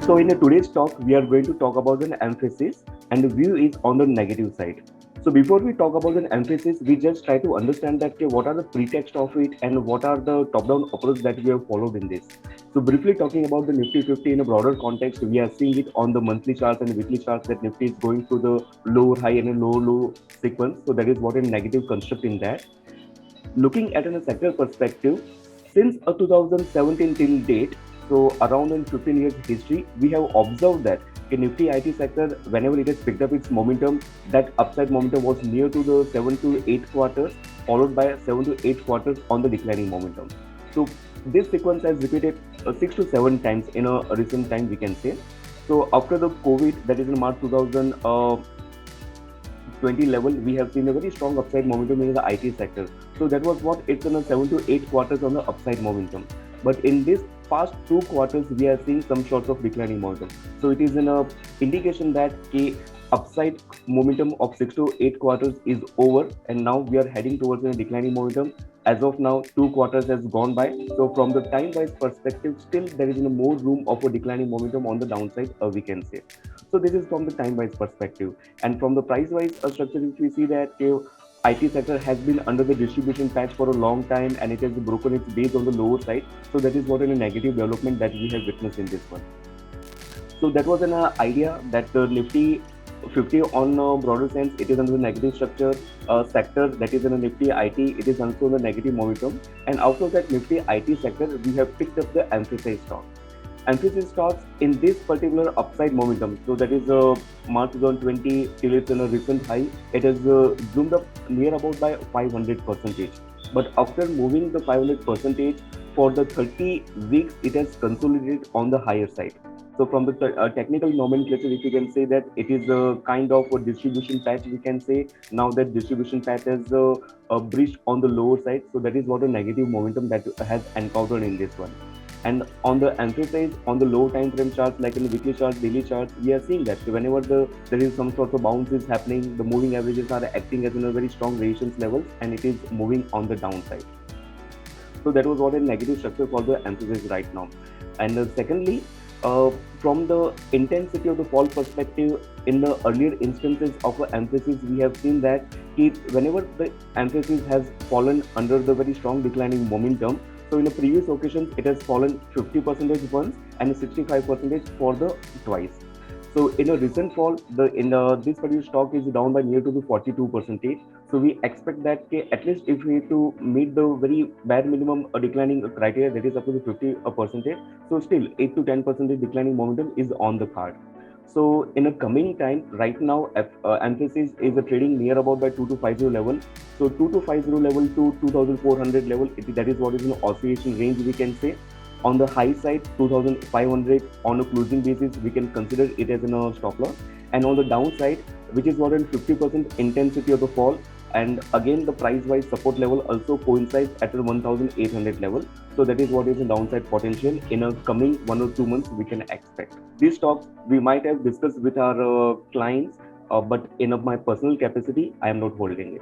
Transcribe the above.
So in today's talk, we are going to talk about an emphasis, and the view is on the negative side. So before we talk about an emphasis, we just try to understand that okay, what are the pretext of it and what are the top-down approach that we have followed in this. So briefly talking about the Nifty 50 in a broader context, we are seeing it on the monthly charts and weekly charts that Nifty is going through the lower high and a lower low sequence. So that is what a negative construct in that. Looking at a sector perspective, since 2017 till date, so around in 15 years history, we have observed that the Nifty IT sector, whenever it has picked up its momentum, that upside momentum was near to the 7 to 8 quarters, followed by 7 to 8 quarters on the declining momentum. So this sequence has repeated 6 to 7 times in a recent time, we can say. So after the COVID, that is in March 2020 level, we have seen a very strong upside momentum in the IT sector. So that was what it's in a 7 to 8 quarters on the upside momentum. But in this past 2 quarters, we are seeing some sorts of declining momentum. So it is an indication that the upside momentum of 6 to 8 quarters is over, and now we are heading towards a declining momentum. As of now, 2 quarters has gone by. So from the time-wise perspective, still there is more room of a declining momentum on the downside, we can say. So this is from the time-wise perspective, and from the price-wise structure, if we see that IT sector has been under the distribution patch for a long time, and it has broken its base on the lower side. So that is what a negative development that we have witnessed in this one. So that was an idea that the Nifty 50 on broader sense, it is under the negative structure sector, that is in a Nifty IT, it is also in the negative momentum. And out of that Nifty IT sector, we have picked up the Mphasis stock. Mphasis stocks in this particular upside momentum, so that is March 2020 till it's in a recent high, it has zoomed up near about by 500%. But after moving the 500% for the 30 weeks, it has consolidated on the higher side. So from the technical nomenclature, if you can say that it is a kind of a distribution patch, we can say now that distribution patch has breached on the lower side. So that is what a negative momentum that has encountered in this one. And on the emphasis on the low time frame charts, like in the weekly charts, daily charts, we are seeing that whenever there is some sort of bounce is happening, the moving averages are acting as in a very strong resistance levels, and it is moving on the downside. So that was what a negative structure for the emphasis right now. And secondly, from the intensity of the fall perspective, in the earlier instances of emphasis, we have seen that whenever the emphasis has fallen under the very strong declining momentum, so in the previous occasions, it has fallen 50% once and 65% for the twice. So in a recent fall, this particular stock is down by near to the 42%. So we expect that at least if we to meet the very bare minimum declining criteria, that is up to the 50%. So still 8 to 10% declining momentum is on the card. So in a coming time, right now, Mphasis is trading near about by 2250 level. So 2250 level to 2400 level, that is what is an oscillation range, we can say. On the high side, 2500 on a closing basis, we can consider it as a stop loss. And on the downside, which is what in 50% intensity of the fall, and again the price wise support level also coincides at the 1800 level. So that is what is the downside potential in a coming 1 or 2 months we can expect. These stocks we might have discussed with our clients, but in my personal capacity, I am not holding it.